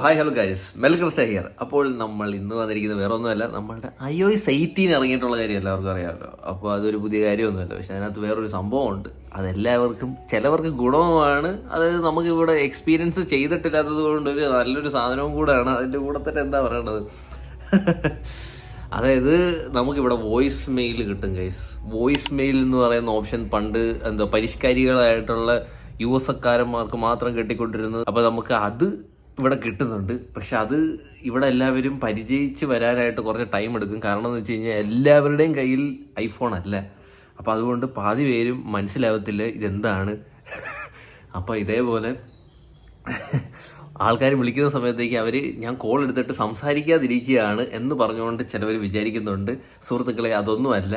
Hi hello guys, welcome here. അപ്പോൾ നമ്മൾ ഇന്ന് വന്നിരിക്കുന്നത് വേറെ ഒന്നുമല്ല, നമ്മളുടെ iOS 18 ഇറങ്ങിയിട്ടുള്ള കാര്യം എല്ലാവർക്കും അറിയാമല്ലോ. അപ്പോൾ അതൊരു പുതിയ കാര്യമൊന്നുമല്ല, പക്ഷെ അതിനകത്ത് വേറൊരു സംഭവമുണ്ട്. അതെല്ലാവർക്കും ചിലവർക്ക് ഗുണവുമാണ്. അതായത് നമുക്ക് ഇവിടെ എക്സ്പീരിയൻസ് ചെയ്തിട്ടില്ലാത്തത് കൊണ്ട് ഒരു നല്ലൊരു സാധനവും കൂടെയാണ്. അതിൻ്റെ കൂടെ തന്നെ എന്താ പറയേണ്ടത്, അതായത് നമുക്കിവിടെ വോയിസ് മെയിൽ കിട്ടും ഗൈസ്. വോയിസ് മെയിൽ എന്ന് പറയുന്ന ഓപ്ഷൻ പണ്ട് പരിഷ്കാരികളായിട്ടുള്ള യുവസക്കാരന്മാർക്ക് മാത്രം കിട്ടിക്കൊണ്ടിരുന്നത്. അപ്പോൾ നമുക്ക് അത് ഇവിടെ കിട്ടുന്നുണ്ട്. പക്ഷെ അത് ഇവിടെ എല്ലാവരും പരിചയിച്ച് വരാനായിട്ട് കുറച്ച് ടൈം എടുക്കും. കാരണം എന്ന് വെച്ച് കഴിഞ്ഞാൽ എല്ലാവരുടെയും കയ്യിൽ ഐഫോൺ അല്ല. അപ്പോൾ അതുകൊണ്ട് പാതി പേരും മനസ്സിലാവത്തില്ല ഇതെന്താണ്. അപ്പോൾ ഇതേപോലെ ആൾക്കാർ വിളിക്കുന്ന സമയത്തേക്ക് അവർ ഞാൻ കോൾ എടുത്തിട്ട് സംസാരിക്കാതിരിക്കുകയാണ് എന്ന് പറഞ്ഞുകൊണ്ട് ചിലവർ വിചാരിക്കുന്നുണ്ട്. സുഹൃത്തുക്കളെ, അതൊന്നുമല്ല.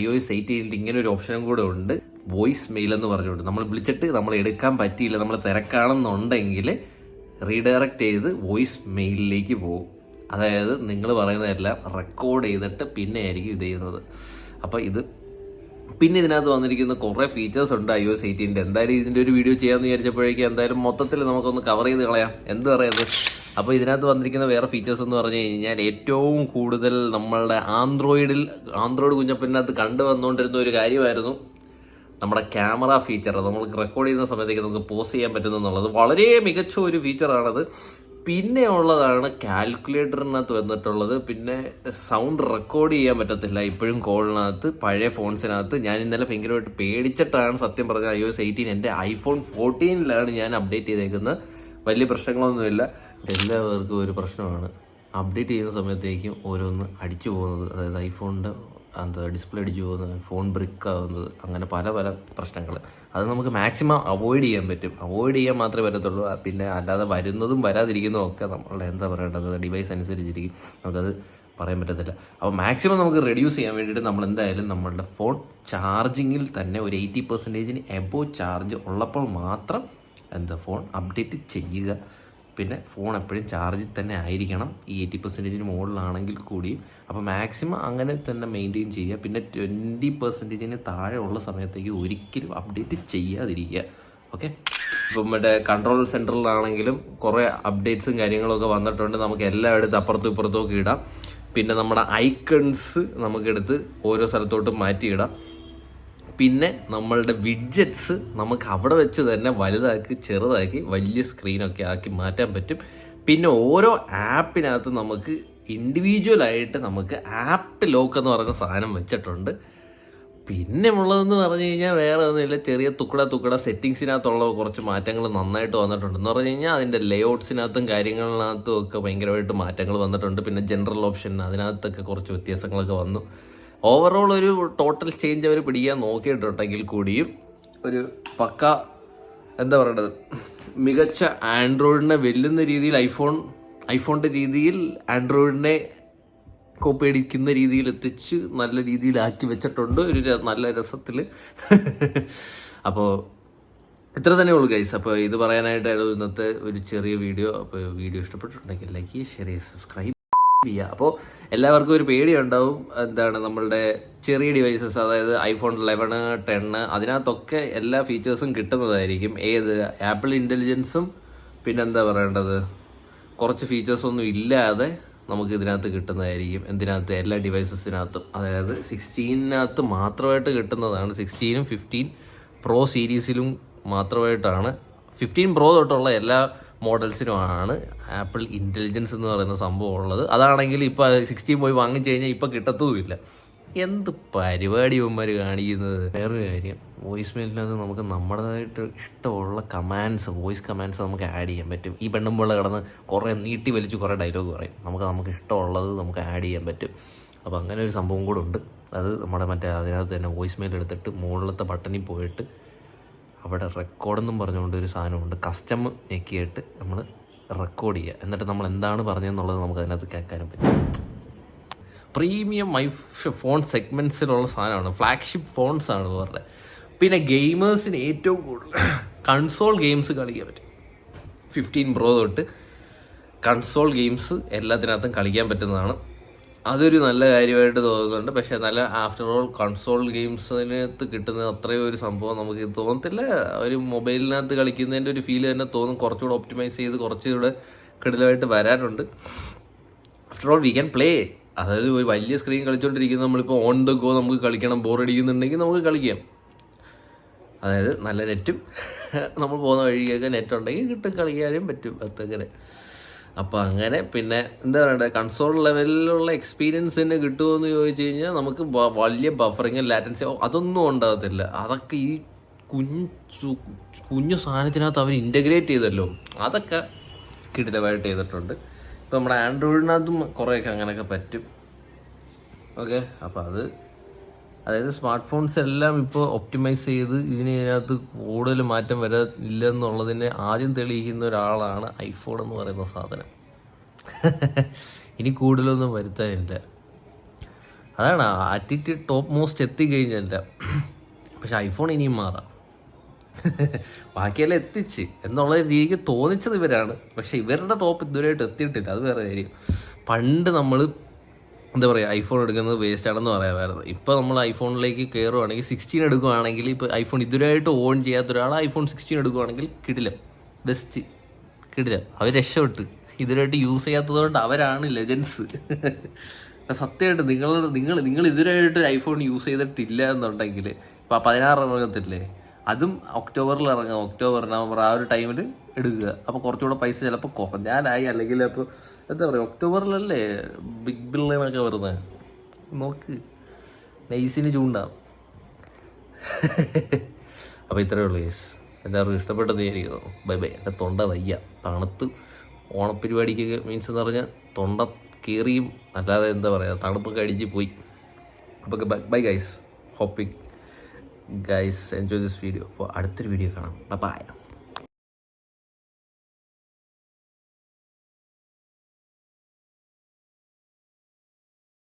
iOS 18 ഇങ്ങനെ ഒരു ഓപ്ഷനും കൂടെ ഉണ്ട്, വോയിസ് മെയിൽ എന്ന് പറഞ്ഞുകൊണ്ട്. നമ്മൾ വിളിച്ചിട്ട് നമ്മൾ എടുക്കാൻ പറ്റിയില്ല, നമ്മൾ തിരക്കാണെന്നുണ്ടെങ്കിൽ റീഡയറക്റ്റ് ചെയ്ത് വോയിസ് മെയിലിലേക്ക് പോകും. അതായത് നിങ്ങൾ പറയുന്നതെല്ലാം റെക്കോർഡ് ചെയ്തിട്ട് പിന്നെ ആയിരിക്കും ഇത് ചെയ്യുന്നത്. അപ്പോൾ പിന്നെ ഇതിനകത്ത് വന്നിരിക്കുന്ന കുറേ ഫീച്ചേഴ്സ് ഉണ്ട് iOS 18. എന്തായാലും ഇതിൻ്റെ ഒരു വീഡിയോ ചെയ്യാമെന്ന് വിചാരിച്ചപ്പോഴേക്കും എന്തായാലും മൊത്തത്തിൽ നമുക്കൊന്ന് കവർ ചെയ്ത് കളയാം. എന്ത് പറയുന്നത്. അപ്പോൾ ഇതിനകത്ത് വന്നിരിക്കുന്ന വേറെ ഫീച്ചേഴ്സ് എന്ന് പറഞ്ഞു കഴിഞ്ഞാൽ ഏറ്റവും കൂടുതൽ നമ്മളുടെ ആൻഡ്രോയിഡ് കുഞ്ഞപ്പിനകത്ത് കണ്ടുവന്നുകൊണ്ടിരുന്ന ഒരു കാര്യമായിരുന്നു നമ്മുടെ ക്യാമറ ഫീച്ചർ. നമ്മൾക്ക് റെക്കോർഡ് ചെയ്യുന്ന സമയത്തേക്ക് നമുക്ക് പോസ് ചെയ്യാൻ പറ്റുന്നു എന്നുള്ളത് വളരെ മികച്ച ഒരു ഫീച്ചറാണത്. പിന്നെ ഉള്ളതാണ് കാൽക്കുലേറ്ററിനകത്ത് വന്നിട്ടുള്ളത്. പിന്നെ സൗണ്ട് റെക്കോർഡ് ചെയ്യാൻ പറ്റത്തില്ല ഇപ്പോഴും കോളിനകത്ത്, പഴയ ഫോൺസിനകത്ത്. ഞാൻ ഇന്നലെ ഭയങ്കരമായിട്ട് പേടിച്ചിട്ടാണ് സത്യം പറഞ്ഞ iOS 18 എൻ്റെ iPhone 14 ഞാൻ അപ്ഡേറ്റ് ചെയ്തേക്കുന്നത്. വലിയ പ്രശ്നങ്ങളൊന്നുമില്ല. എല്ലാവർക്കും ഒരു പ്രശ്നമാണ് അപ്ഡേറ്റ് ചെയ്യുന്ന സമയത്തേക്കും ഓരോന്ന് അടിച്ചു പോകുന്നത്. അതായത് ഐഫോണിൻ്റെ ഡിസ്പ്ലേ അടിച്ചു പോകുന്നത്, ഫോൺ ബ്രിക്ക് ആവുന്നത്, അങ്ങനെ പല പല പ്രശ്നങ്ങൾ. അത് നമുക്ക് മാക്സിമം അവോയ്ഡ് ചെയ്യാൻ പറ്റും. അവോയ്ഡ് ചെയ്യാൻ മാത്രമേ പറ്റത്തുള്ളൂ. പിന്നെ അല്ലാതെ വരുന്നതും വരാതിരിക്കുന്നതും ഒക്കെ നമ്മളുടെ എന്താ പറയേണ്ടത്, ഡിവൈസ് അനുസരിച്ചിരിക്കും, നമുക്കത് പറയാൻ പറ്റത്തില്ല. അപ്പോൾ മാക്സിമം നമുക്ക് റെഡ്യൂസ് ചെയ്യാൻ വേണ്ടിയിട്ട് നമ്മൾ എന്തായാലും നമ്മളുടെ ഫോൺ ചാർജിങ്ങിൽ തന്നെ ഒരു 80% എബോവ് ചാർജ് ഉള്ളപ്പോൾ മാത്രം ഫോൺ അപ്ഡേറ്റ് ചെയ്യുക. പിന്നെ ഫോൺ എപ്പോഴും ചാർജിൽ തന്നെ ആയിരിക്കണം, ഈ 80% മുകളിലാണെങ്കിൽ കൂടിയും. അപ്പോൾ മാക്സിമം അങ്ങനെ തന്നെ മെയിൻറ്റെയിൻ ചെയ്യുക. പിന്നെ 20% താഴെ ഉള്ള സമയത്തേക്ക് ഒരിക്കലും അപ്ഡേറ്റ് ചെയ്യാതിരിക്കുക. ഓക്കെ. ഇപ്പം മറ്റേ കൺട്രോൾ സെൻറ്ററിലാണെങ്കിലും കുറേ അപ്ഡേറ്റ്സും കാര്യങ്ങളൊക്കെ വന്നിട്ടുണ്ട്. നമുക്ക് എല്ലായിടത്തും അപ്പുറത്തും ഇപ്പുറത്തും ഒക്കെ ഇടാം. പിന്നെ നമ്മുടെ ഐക്കൺസ് നമുക്കെടുത്ത് ഓരോ സ്ഥലത്തോട്ടും മാറ്റിയിടാം. പിന്നെ നമ്മളുടെ വിഡ്ജറ്റ്സ് നമുക്ക് അവിടെ വെച്ച് തന്നെ വലുതാക്കി ചെറുതാക്കി വലിയ സ്ക്രീനൊക്കെ ആക്കി മാറ്റാൻ പറ്റും. പിന്നെ ഓരോ ആപ്പിനകത്ത് നമുക്ക് ഇൻഡിവിജ്വലായിട്ട് നമുക്ക് ആപ്പ് ലോക്ക് എന്ന് പറയുന്ന സാധനം വെച്ചിട്ടുണ്ട്. പിന്നെ ഉള്ളതെന്ന് പറഞ്ഞു കഴിഞ്ഞാൽ വേറെ ഒന്നുമില്ല, ചെറിയ തുക്കട സെറ്റിങ്സിനകത്തുള്ള കുറച്ച് മാറ്റങ്ങൾ നന്നായിട്ട് വന്നിട്ടുണ്ട്. എന്ന് പറഞ്ഞു കഴിഞ്ഞാൽ അതിൻ്റെ ലേഔട്ട്സിനകത്തും കാര്യങ്ങളിനകത്തും ഒക്കെ ഭയങ്കരമായിട്ട് മാറ്റങ്ങൾ വന്നിട്ടുണ്ട്. പിന്നെ ജനറൽ ഓപ്ഷൻ അതിനകത്തൊക്കെ കുറച്ച് വ്യത്യാസങ്ങളൊക്കെ വന്നു. ഓവറോൾ ഒരു ടോട്ടൽ ചേഞ്ച് അവർ പിടിക്കാൻ നോക്കിയിട്ടുണ്ടെങ്കിൽ കൂടിയും ഒരു പക്ക എന്താ പറയേണ്ടത്, മികച്ച ആൻഡ്രോയിഡിനെ വെല്ലുന്ന രീതിയിൽ ഐഫോണിൻ്റെ രീതിയിൽ ആൻഡ്രോയിഡിനെ കോപ്പിയടിക്കുന്ന രീതിയിൽ എത്തിച്ച് നല്ല രീതിയിലാക്കി വെച്ചിട്ടുണ്ട് ഒരു നല്ല രസത്തിൽ. അപ്പോൾ ഇത്ര തന്നെ ഉള്ളൂ ഗൈസ്. അപ്പോൾ ഇത് പറയാനായിട്ടായിരുന്നു ഇന്നത്തെ ഒരു ചെറിയ വീഡിയോ. അപ്പോൾ വീഡിയോ ഇഷ്ടപ്പെട്ടിട്ടുണ്ടെങ്കിൽ ലൈക്ക് ചെയ്യുക, ഷെയർ ചെയ്യുക, സബ്സ്ക്രൈബ് ചെയ്യുക. അപ്പോൾ എല്ലാവർക്കും ഒരു പേടി ഉണ്ടാവും, നമ്മളുടെ ചെറിയ ഡിവൈസസ്, അതായത് iPhone 11, 10 അതിനകത്തൊക്കെ എല്ലാ ഫീച്ചേഴ്സും കിട്ടുന്നതായിരിക്കും. ആപ്പിൾ ഇൻ്റലിജൻസും പിന്നെന്താ പറയേണ്ടത്, കുറച്ച് ഫീച്ചേഴ്സൊന്നും ഇല്ലാതെ നമുക്ക് ഇതിനകത്ത് കിട്ടുന്നതായിരിക്കും. എല്ലാ ഡിവൈസസിനകത്തും. അതായത് 16 മാത്രമായിട്ട് കിട്ടുന്നതാണ്. 16, 15 Pro സീരീസിലും മാത്രമായിട്ടാണ്. 15 Pro തൊട്ടുള്ള എല്ലാ മോഡൽസിനുമാണ് ആപ്പിൾ ഇൻ്റലിജൻസ് എന്ന് പറയുന്ന സംഭവം ഉള്ളത്. അതാണെങ്കിൽ ഇപ്പോൾ 16 പോയി വാങ്ങിച്ചു കഴിഞ്ഞാൽ ഇപ്പോൾ കിട്ടത്തുമില്ല. എന്ത് പരിപാടി ഇവന്മാർ കാണിക്കുന്നത്. വേറൊരു കാര്യം, വോയിസ് മെയിലിനകത്ത് നമുക്ക് നമ്മുടേതായിട്ട് ഇഷ്ടമുള്ള വോയിസ് കമാൻഡ്സ് നമുക്ക് ആഡ് ചെയ്യാൻ പറ്റും. ഈ പെണ്ണുമ്പോൾ കിടന്ന് കുറേ നീട്ടി വലിച്ച് കുറേ ഡയലോഗ് പറയും. നമുക്ക് ഇഷ്ടമുള്ളത് നമുക്ക് ആഡ് ചെയ്യാൻ പറ്റും. അപ്പോൾ അങ്ങനെ ഒരു സംഭവം കൂടെ ഉണ്ട്. അത് നമ്മുടെ അതിനകത്ത് തന്നെ വോയിസ് മെയിൽ എടുത്തിട്ട് മുകളിലത്തെ ബട്ടണിൽ പോയിട്ട് അവിടെ റെക്കോർഡെന്നും പറഞ്ഞുകൊണ്ട് ഒരു സാധനമുണ്ട്. കസ്റ്റം ഞെക്കിയിട്ട് നമ്മൾ റെക്കോർഡ് ചെയ്യുക. എന്നിട്ട് നമ്മൾ എന്താണ് പറഞ്ഞതെന്നുള്ളത് നമുക്ക് അതിനകത്ത് കേൾക്കാനും പറ്റും. പ്രീമിയം ഫോൺ സെഗ്മെൻറ്റ്സിലുള്ള സാധനമാണ്. ഫ്ലാഗ്ഷിപ്പ് ഫോൺസാണ് വേറെ. പിന്നെ ഗെയിമേഴ്സിന് ഏറ്റവും കൂടുതൽ കൺസോൾ ഗെയിംസ് കളിക്കാൻ പറ്റും. 15 Pro തൊട്ട് കൺസോൾ ഗെയിംസ് എല്ലാത്തിനകത്തും കളിക്കാൻ പറ്റുന്നതാണ്. അതൊരു നല്ല കാര്യമായിട്ട് തോന്നുന്നുണ്ട്. പക്ഷേ നല്ല ആഫ്റ്റർ ഓൾ കൺസോൾ ഗെയിംസിനകത്ത് കിട്ടുന്ന അത്രയും ഒരു സംഭവം നമുക്ക് തോന്നത്തില്ല. ഒരു മൊബൈലിനകത്ത് കളിക്കുന്നതിൻ്റെ ഒരു ഫീൽ തന്നെ തോന്നും. കുറച്ചുകൂടെ ഒപ്റ്റിമൈസ് ചെയ്ത് കുറച്ചുകൂടെ കിടിലമായിട്ട് വരാനുണ്ട്. After all we can play. അതായത് ഒരു വലിയ സ്ക്രീൻ കളിച്ചുകൊണ്ടിരിക്കുന്നത് നമ്മളിപ്പോൾ ഓൺ ദ ഗോ നമുക്ക് കളിക്കണം, ബോറടിക്കുന്നുണ്ടെങ്കിൽ നമുക്ക് കളിക്കാം. അതായത് നല്ല നെറ്റും നമ്മൾ പോകുന്ന വഴിക്കൊക്കെ നെറ്റ് ഉണ്ടെങ്കിൽ കിട്ടും, കളിക്കാനും പറ്റും അതങ്ങനെ. അപ്പോൾ അങ്ങനെ പിന്നെ എന്താ പറയണ്ടേ, കൺസോൾ ലെവലിലുള്ള എക്സ്പീരിയൻസ് തന്നെ കിട്ടുമോ ചോദിച്ചു കഴിഞ്ഞാൽ നമുക്ക് വലിയ ബഫറിങ് ലാറ്റൻസി അതൊന്നും ഉണ്ടാകത്തില്ല. അതൊക്കെ ഈ കുഞ്ഞു സാധനത്തിനകത്ത് അവർ ഇൻ്റഗ്രേറ്റ് ചെയ്തല്ലോ, അതൊക്കെ കിടിലമായിട്ട് ചെയ്തിട്ടുണ്ട്. ഇപ്പോൾ നമ്മുടെ ആൻഡ്രോയിഡിനകത്തും കുറേയൊക്കെ അങ്ങനെയൊക്കെ പറ്റും. ഓക്കെ, അപ്പോൾ അതായത് സ്മാർട്ട് ഫോൺസ് എല്ലാം ഇപ്പോൾ ഒപ്റ്റിമൈസ് ചെയ്ത് ഇതിനകത്ത് കൂടുതൽ മാറ്റം വരില്ല എന്നുള്ളതിനെ ആദ്യം തെളിയിക്കുന്ന ഒരാളാണ് ഐഫോൺ എന്ന് പറയുന്ന സാധനം. ഇനി കൂടുതലൊന്നും വരുത്താനില്ല. അതാണ് ആറ്റിറ്റ്യൂഡ് ടോപ്പ് മോസ്റ്റ് എത്തിക്കഴിഞ്ഞല്ല. പക്ഷെ ഐഫോൺ ഇനിയും മാറാം. ബാക്കിയെല്ലാം എത്തിച്ച് എന്നുള്ള രീതിക്ക് തോന്നിച്ചത് ഇവരാണ്. പക്ഷെ ഇവരുടെ ടോപ്പ് ഇതുവരെയായിട്ട് എത്തിയിട്ടില്ല, അത് വേറെ കാര്യം. പണ്ട് നമ്മൾ എന്താ പറയുക, ഐഫോൺ എടുക്കുന്നത് വേസ്റ്റ് ആണെന്ന് പറയാമായിരുന്നു. ഇപ്പോൾ നമ്മൾ ഐഫോണിലേക്ക് കയറുവാണെങ്കിൽ 16 എടുക്കുകയാണെങ്കിൽ, ഇപ്പോൾ ഐഫോൺ ഇതുവരെയായിട്ട് ഓൺ ചെയ്യാത്ത ഒരാൾ ഐഫോൺ 16 എടുക്കുകയാണെങ്കിൽ കിടിലം, ബെസ്റ്റ്, കിടിലം. അവർ രക്ഷപ്പെട്ട് ഇതുവരെയായിട്ട് യൂസ് ചെയ്യാത്തത് കൊണ്ട് അവരാണ് ലെജൻസ്. സത്യമായിട്ട് നിങ്ങൾ ഇതുവരെയായിട്ട് ഐഫോൺ യൂസ് ചെയ്തിട്ടില്ല എന്നുണ്ടെങ്കിൽ ഇപ്പോൾ 16 ഇറങ്ങത്തില്ലേ, അതും ഒക്ടോബറിൽ ഇറങ്ങും. ഒക്ടോബർ നവംബർ ആ ഒരു ടൈമിൽ എടുക്കുക. അപ്പോൾ കുറച്ചുകൂടെ പൈസ ചിലപ്പോൾ കുറഞ്ഞാലായി. അല്ലെങ്കിൽ അപ്പോൾ എന്താ പറയുക, ഒക്ടോബറിലല്ലേ ബിഗ് ബില്ലിനൊക്കെ വരുന്നത്. നോക്ക്, നൈസിന് ചൂണ്ടാം. അപ്പോൾ ഇത്രയേ ഉള്ളൂ ഗൈസ്. എല്ലാവർക്കും ഇഷ്ടപ്പെട്ടെന്ന് വിചാരിക്കുന്നു. Bye bye. എൻ്റെ തൊണ്ട വയ്യ, തണുത്ത് ഓണപ്പരിപാടിക്ക് മീൻസ് എന്ന് പറഞ്ഞാൽ തൊണ്ട കീറിയും അല്ലാതെ എന്താ പറയുക, തണുപ്പൊക്കെ അടിച്ച് പോയി. അപ്പോൾ bye guys. Hoping guys enjoy this video. അപ്പോൾ അടുത്തൊരു വീഡിയോ കാണാം. ബൈ.